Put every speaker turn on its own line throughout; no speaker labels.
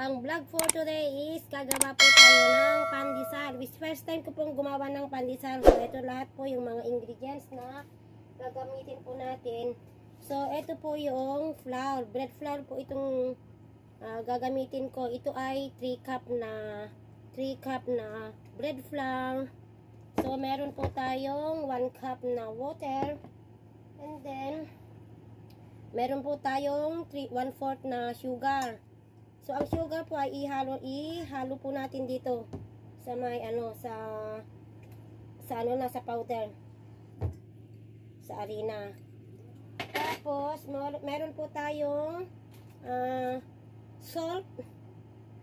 ang vlog for today is gagawa po tayo ng pandesal. First time ko pong gumawa ng pandesal. So, ito lahat po yung mga ingredients na gagamitin po natin. So, ito po yung flour. Bread flour po itong gagamitin ko. Ito ay 3 cup na bread flour. So, meron po tayong 1 cup na water. And then, meron po tayong 1/4 na sugar. So, ang sugar po ay ihalo po natin dito sa may sa powder. Sa harina. Tapos, meron po tayong salt.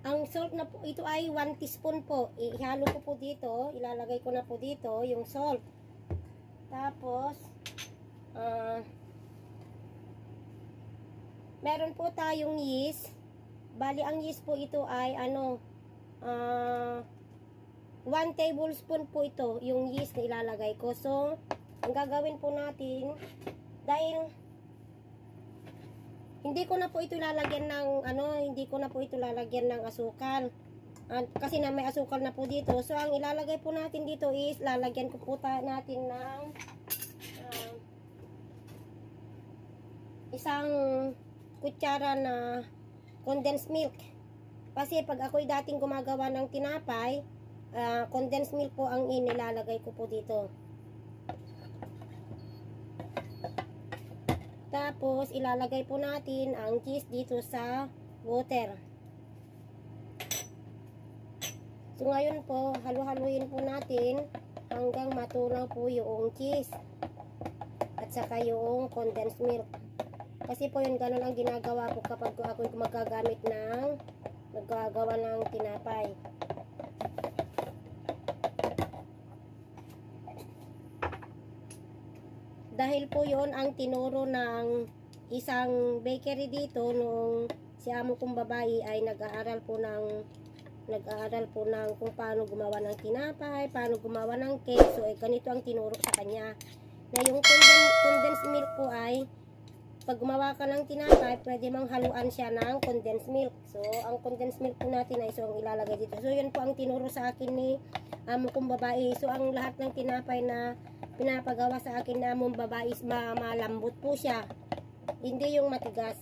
Ang salt na po, ito ay 1 teaspoon po. Ihalo ko po dito. Ilalagay ko na po dito yung salt. Tapos, meron po tayong yeast. Bali, ang yeast po ito ay 1 tablespoon po ito, yung yeast na ilalagay ko. So, ang gagawin po natin, dahil hindi ko na po ito lalagyan ng asukal. Kasi na may asukal na po dito. So, ang ilalagay po natin dito is, lalagyan ko po natin ng isang kutsara na condensed milk. Kasi pag ako'y dating gumagawa ng tinapay, condensed milk po ang inilalagay ko po dito. Tapos, ilalagay po natin ang cheese dito sa water. So, ngayon po, halu-haluin po natin hanggang matunaw po yung cheese at saka yung condensed milk. Kasi po yun, ganun ang ginagawa po kapag ako'y nagagawa ng tinapay. Dahil po yun ang tinuro ng isang bakery dito nung si amo kong babae ay nag-aaral po ng kung paano gumawa ng tinapay, paano gumawa ng cake. So, ganito ang tinuro sa kanya. Na yung condensed milk po ay pag gumawa ka ng tinapay, pwede mang haluan siya ng condensed milk. So, ang condensed milk po natin ay ang ilalagay dito. So, yun po ang tinuro sa akin ni amo kong babae. So, ang lahat ng tinapay na pinapagawa sa akin na among babae is malambot po siya. Hindi yung matigas.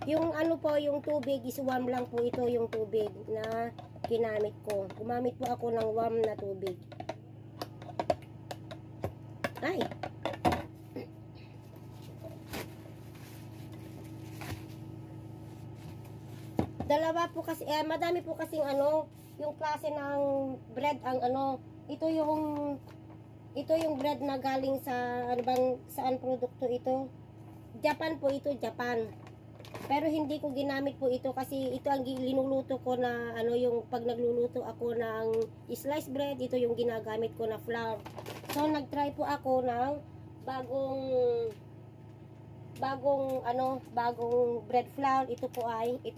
Yung yung tubig is warm lang po ito, yung tubig na ginamit ko. Gumamit po ako ng warm na tubig. Ay! Dalawa po kasi, madami po kasing yung klase ng bread ang ito yung bread na galing sa saan produkto ito? Japan po ito, Japan. Pero hindi ko ginamit po ito kasi ito ang linuluto ko na yung pag nagluluto ako ng sliced bread, ito yung ginagamit ko na flour. So nagtry po ako ng bagong bread flour. Ito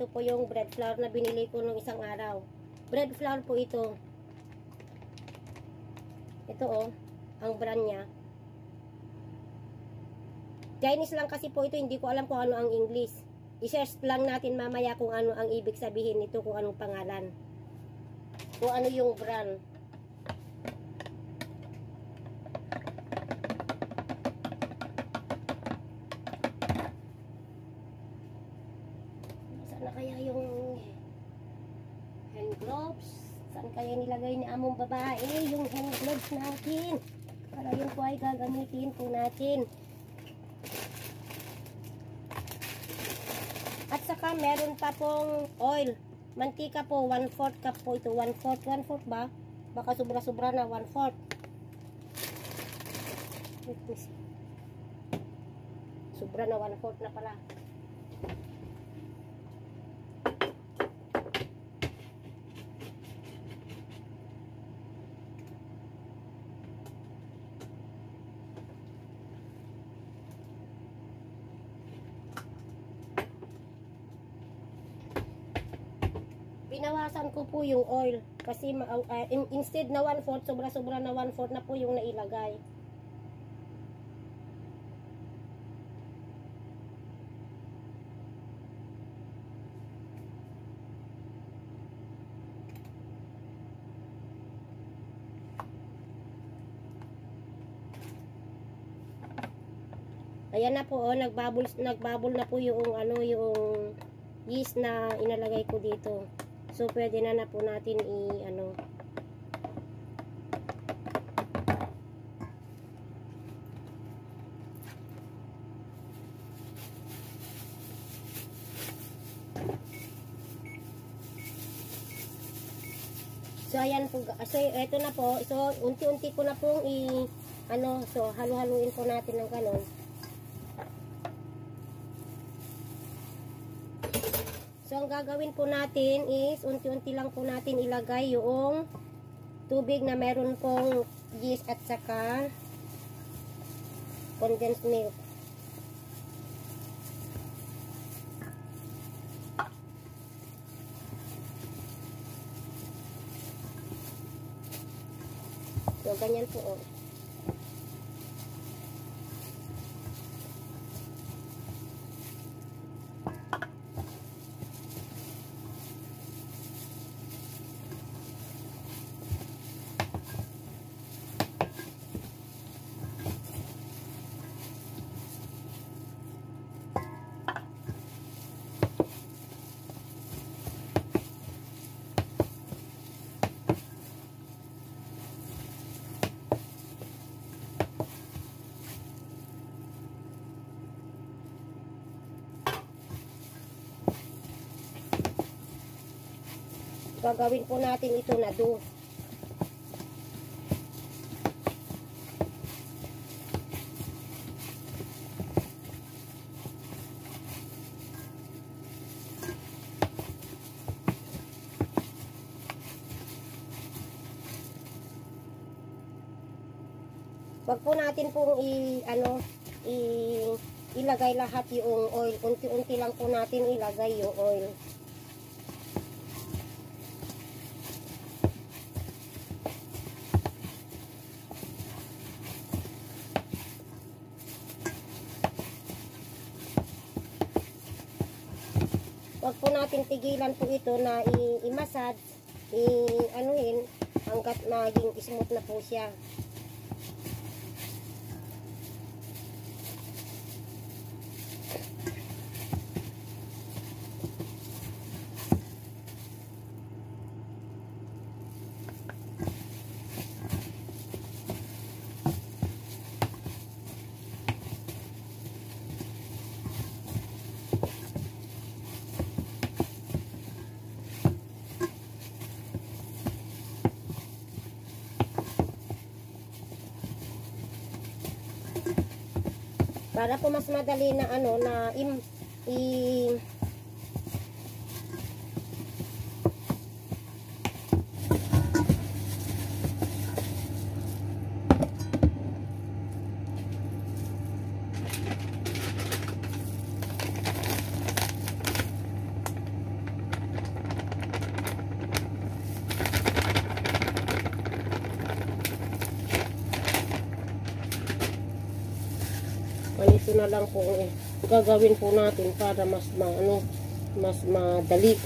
po yung bread flour na binili ko nung isang araw. Bread flour po ito. Ito ang brand niya. Chinese lang kasi po ito, hindi ko alam kung ano ang English. I-search lang natin mamaya kung ano ang ibig sabihin nito, kung anong pangalan. Kung ano yung brand. Saan na kaya yung hand gloves? Saan kaya nilagay ni among babae yung hand gloves natin? Para yun po ay gagamitin po natin. At saka meron pa pong oil. Mantika po, 1/4 cup po ito. 1/4 ba? Baka sobra-sobra na 1/4. Sobra na 1/4 na pala. Binawasan ko po yung oil kasi instead na 1/4, sobra-sobra na 1/4 na po yung nailagay. Ayan na po, oh, nagbabol na po yung ano, yung yeast na inalagay ko dito. So pwede na po natin i-ano. So ayan po, so ito na po. So unti-unti ko na pong so halu-haluin po natin ng ganun. So ang gagawin po natin is unti-unti lang po natin ilagay yung tubig na meron pong yeast at saka condensed milk. So, ganyan po, oh. Gagawin po natin ito na dough. Wag po natin pong ilagay lahat yung oil. Unti-unti lang po natin ilagay yung oil. Wag po natin tigilan po ito na i-massage, anuhin hanggat maging smooth na po siya. Para po mas madali na ito na lang po gagawin po natin para mas madali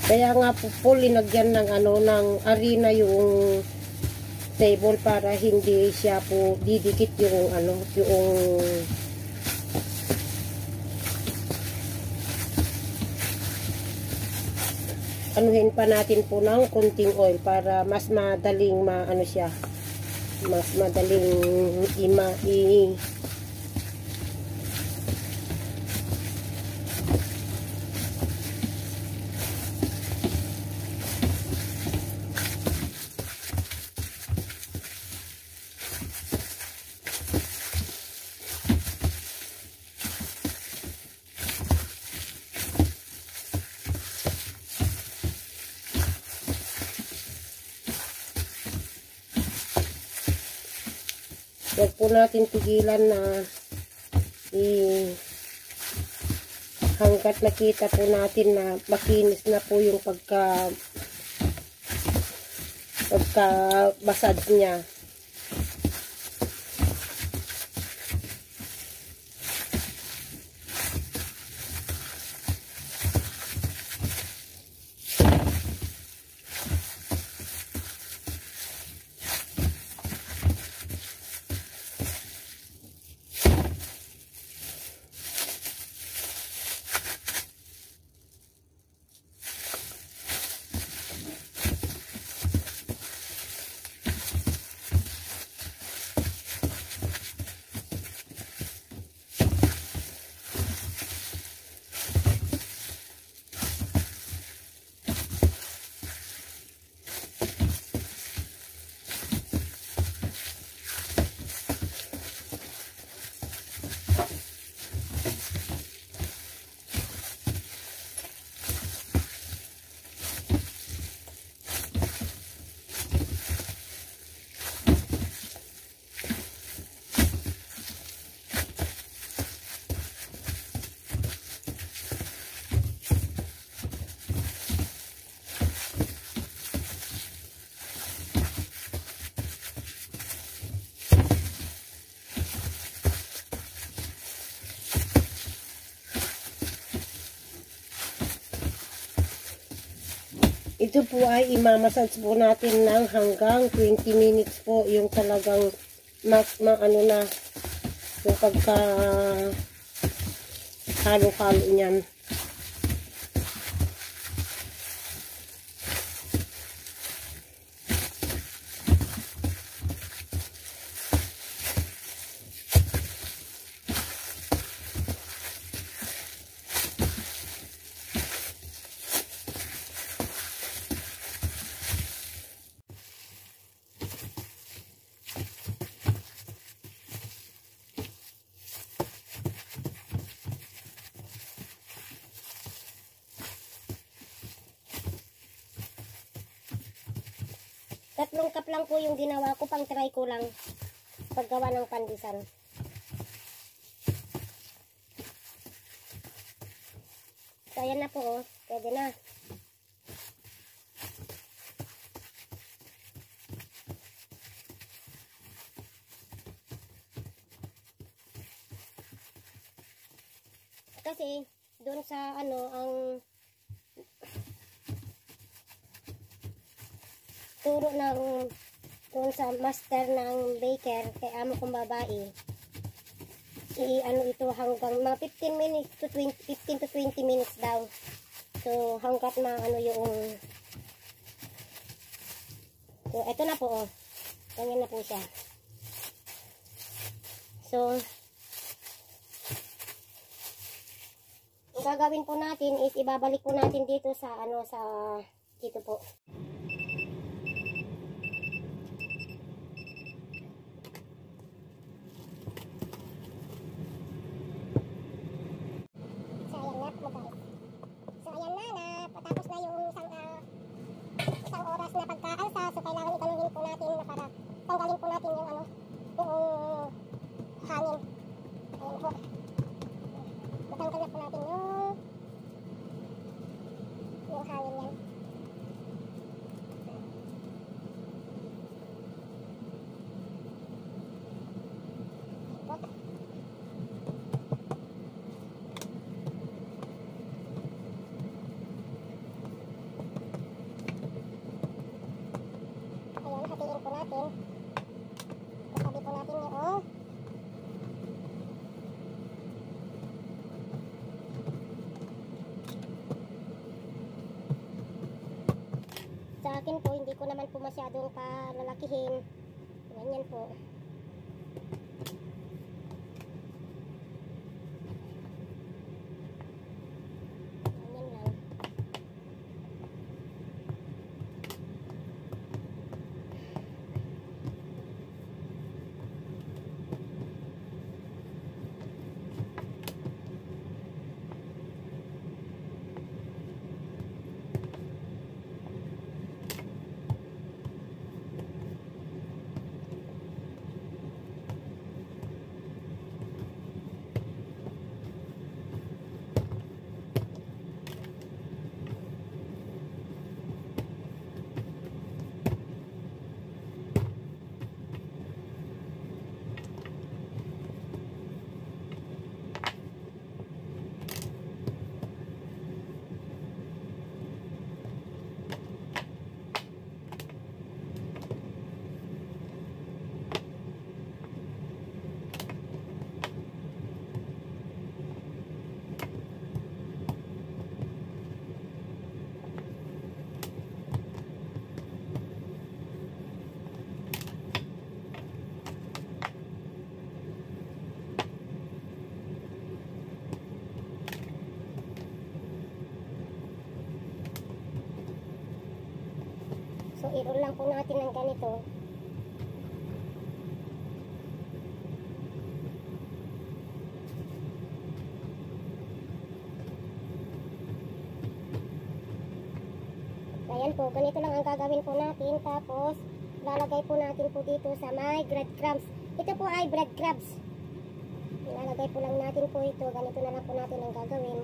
kaya nga po linagyan ng ng arena yung table para hindi siya po didikit yung anuhin pa natin po ng konting oil para mas madaling siya, mas madaling Huwag po natin tigilan na hanggat nakita po natin na makinis na po yung pagka-massage niya. Ito po ay imamassage po natin ng hanggang 20 minutes po, yung talagang ano na yung pagka halo-halo niyan. Tatlong cup lang po yung ginawa ko, pang try ko lang paggawa ng pandisan. So ayan na po, pwede na. Kasi doon sa ano ang turo ng doon sa master ng baker kay amo kong babae, i-ano ito hanggang mga 15 minutes to 20, 15 to 20 minutes daw. So hanggat ano yung so eto na po, oh. Ganyan na po siya. So ang gagawin po natin is ibabalik po natin dito sa ano sa dito po. Tanggalin po natin yung ano, yung hangin. Ayan po. Matanggal na po natin yung hangin yan. Ayan, hatiin po natin. Sabi po natin yung sa akin po, hindi ko naman po masyadong palalakihin. Ganyan po. Ganyan lang.
So, i-roll lang po natin ng ganito. Ayan po, ganito lang ang gagawin po natin. Tapos, lalagay po natin po dito sa may breadcrumbs. Ito po ay breadcrumbs. Ilalagay po lang natin po ito. Ganito na lang po natin ang gagawin.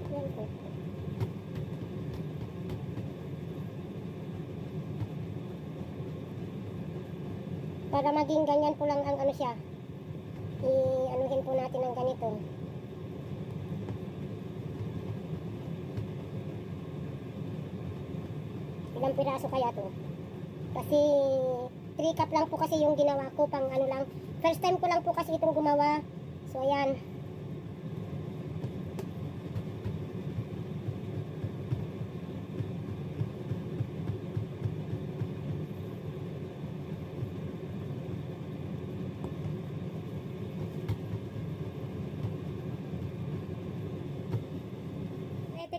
Yan po. Para maging ganyan po lang ang ano siya. I-anuhin po natin ng ganito. Ilang piraso kaya to? Kasi 3 cup lang po kasi yung ginawa ko, pang ano lang. First time ko lang po kasi itong gumawa. So ayan.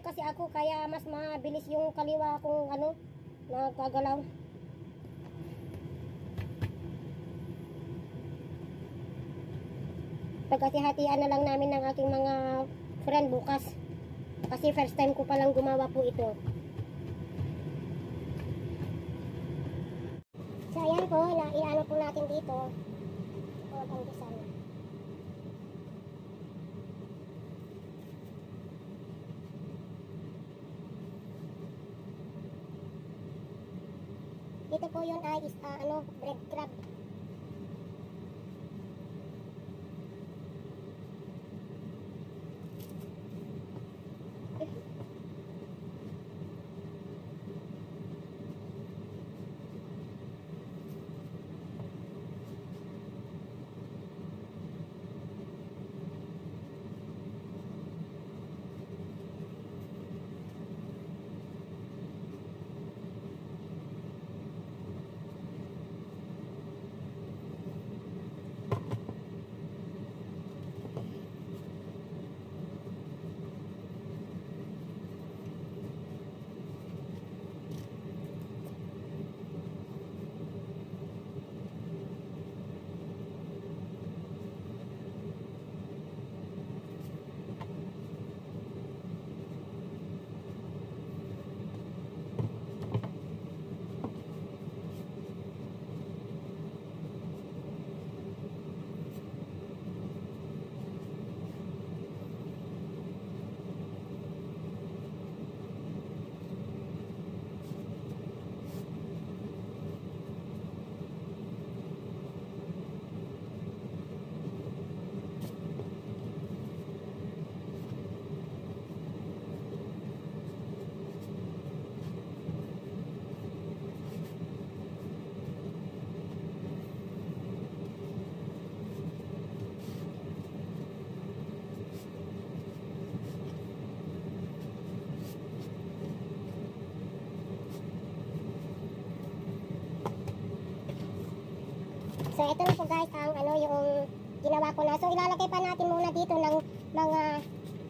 Kasi ako kaya mas mabilis yung kaliwa kung ano nagkagalaw. Pagkasihatian na lang namin ng aking mga friend bukas kasi first time ko palang gumawa po ito. So ayan po, iano po natin dito o tandusan. Ito po yun ay bread crab. So ito na po guys ang yung ginawa ko na. So ilalagay pa natin muna dito ng mga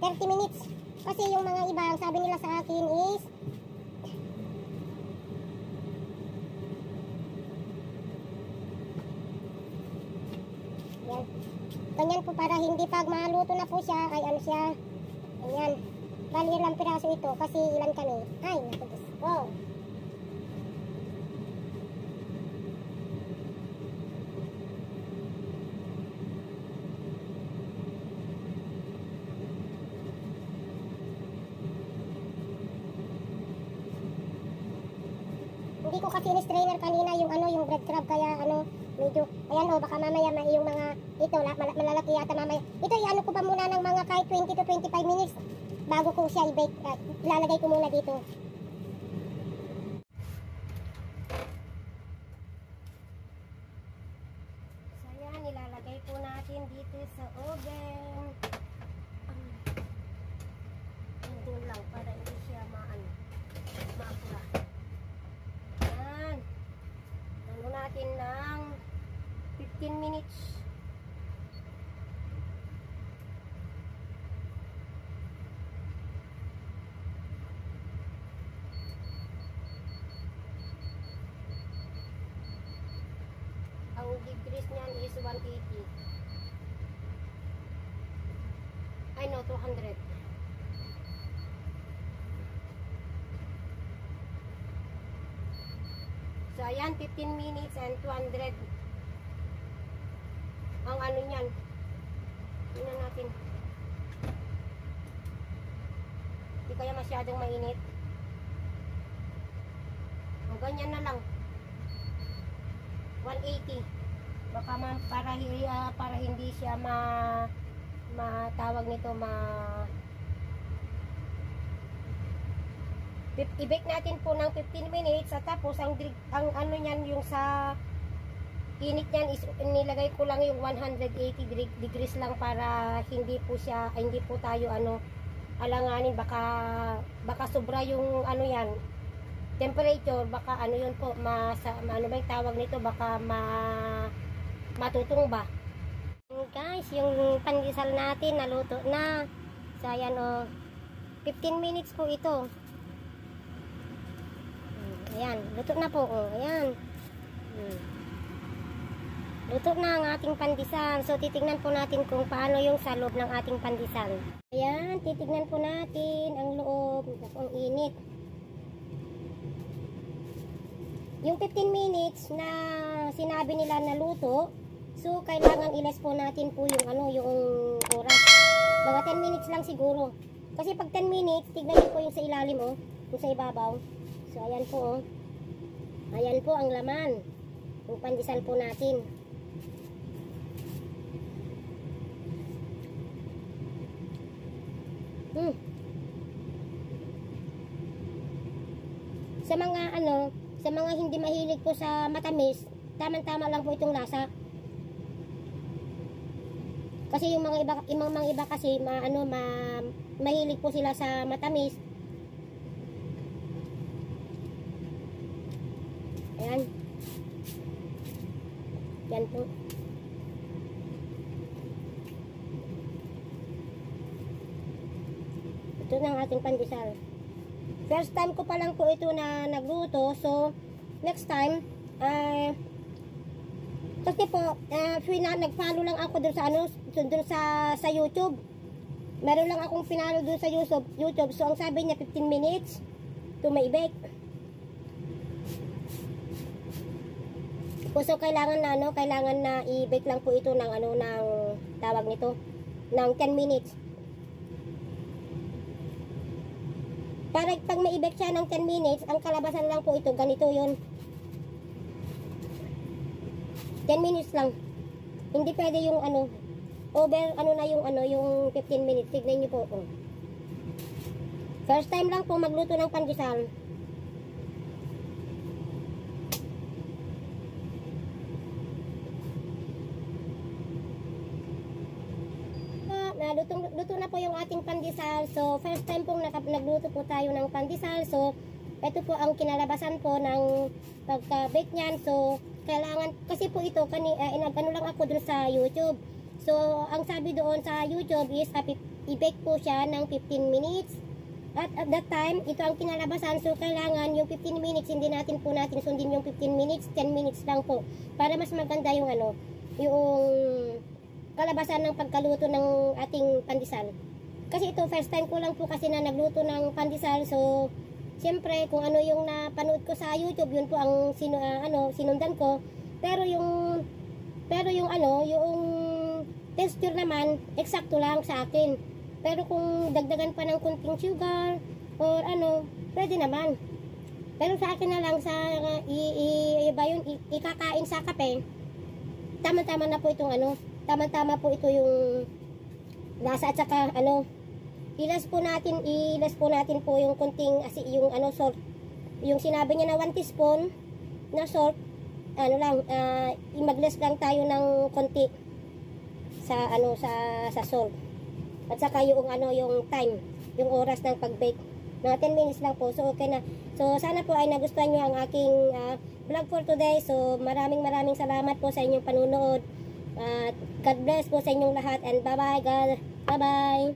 30 minutes. Kasi yung mga iba, ang sabi nila sa akin is yan. Ganyan po para hindi pag maluto na po siya ay ano siya. Ayan. Bali ilang piraso ito kasi ilan kami. Ay, naku Diyos ko. Hindi ko kasi in-strainer kanina yung yung bread crab kaya medyo ayan baka mamaya yung mga ito malalaki yata mamaya. Ito iano ko pa muna ng mga kahit 20 to 25 minutes bago ko siya i-bake. Ilalagay ko muna dito. So yan, ilalagay
natin dito sa oven. Ito lang para hindi siya maapura. Yan. Ano natin ng 15 minutes. Ang degrees niyan is 180. Ay no, 200. So ayan, 15 minutes and 200 ang ano niyan. Tingnan natin. Hindi kaya masyadong mainit. O ganyan na lang. 180. Baka para hindi siya matawag nito i-bake natin po ng 15 minutes at tapos ang ano niyan yung sa init niyan is nilagay ko lang yung 180 degrees lang para hindi po tayo alanganin, baka sobra yung ano yan temperature, baka ano yun po ano ba yung tawag nito, baka matutumba. Guys, yung pandesal natin naluto na. So ayan 15 minutes po ito. Ayan, luto na po. Ayan. Luto na ang ating pandesal. So titignan po natin kung paano yung sa loob ng ating pandesal. Ayan, titignan po natin ang loob. Ang init. Yung 15 minutes na sinabi nila na luto, so kailangan ilas po natin po yung oras. Mga 10 minutes lang siguro. Kasi pag 10 minutes, tignan niyo po yung sa ilalim yung sa ibabaw. So ayan po Ayan po ang laman. Yung pandesal po natin. Sa mga hindi mahilig po sa matamis, tamang-tama lang po itong lasa. Kasi yung mga iba kasi mahilig po sila sa matamis. Ayan. Yan po. Ito na ang ating pandesal. First time ko pa lang po ito na nagluto. So, next time, kasi po, nag-follow lang ako dun sa YouTube. Meron lang akong pinalo dun sa YouTube. So, ang sabi niya, 15 minutes to may-bake. So, kailangan na i-bake lang po ito ng tawag nito, ng 10 minutes. Para pag mai-bake siya ng 10 minutes, ang kalabasan lang po ito, ganito yun. 10 minutes lang. Hindi pwede yung yung 15 minutes. Tignan niyo po. First time lang po magluto ng pandesal. Luto na po yung ating pandesal. So, first time pong nagluto po tayo ng pandesal. So, ito po ang kinalabasan po ng pagka-bake niyan. So, kailangan, kasi po ito, nag-ano lang ako dun sa YouTube. So, ang sabi doon sa YouTube is, i-bake po siya ng 15 minutes. At that time, ito ang kinalabasan. So, kailangan yung 15 minutes, hindi natin sundin yung 15 minutes, 10 minutes lang po. Para mas maganda yung yung kalabasan ng pagkaluto ng ating pandesal. Kasi ito, first time ko lang po kasi na nagluto ng pandesal. So, siyempre, kung ano yung napanood ko sa YouTube, yun po ang sinundan ko. Pero yung texture naman, eksakto lang sa akin. Pero kung dagdagan pa ng kunting sugar, or pwede naman. Pero sa akin na lang, ikakain sa kape, tama-tama na po itong tama-tama po ito yung lasa at saka ilas po natin po yung kunting salt. Yung sinabi niya na 1 teaspoon na salt, mag-less lang tayo ng konti. sa ano sa salt. At saka yung ano yung time, yung oras ng pag-bake. Mga 10 minutes lang po. So okay na. So sana po ay nagustuhan niyo ang aking vlog for today. So maraming salamat po sa inyong panunood. At God bless po sa inyong lahat and bye-bye. God. Bye-bye.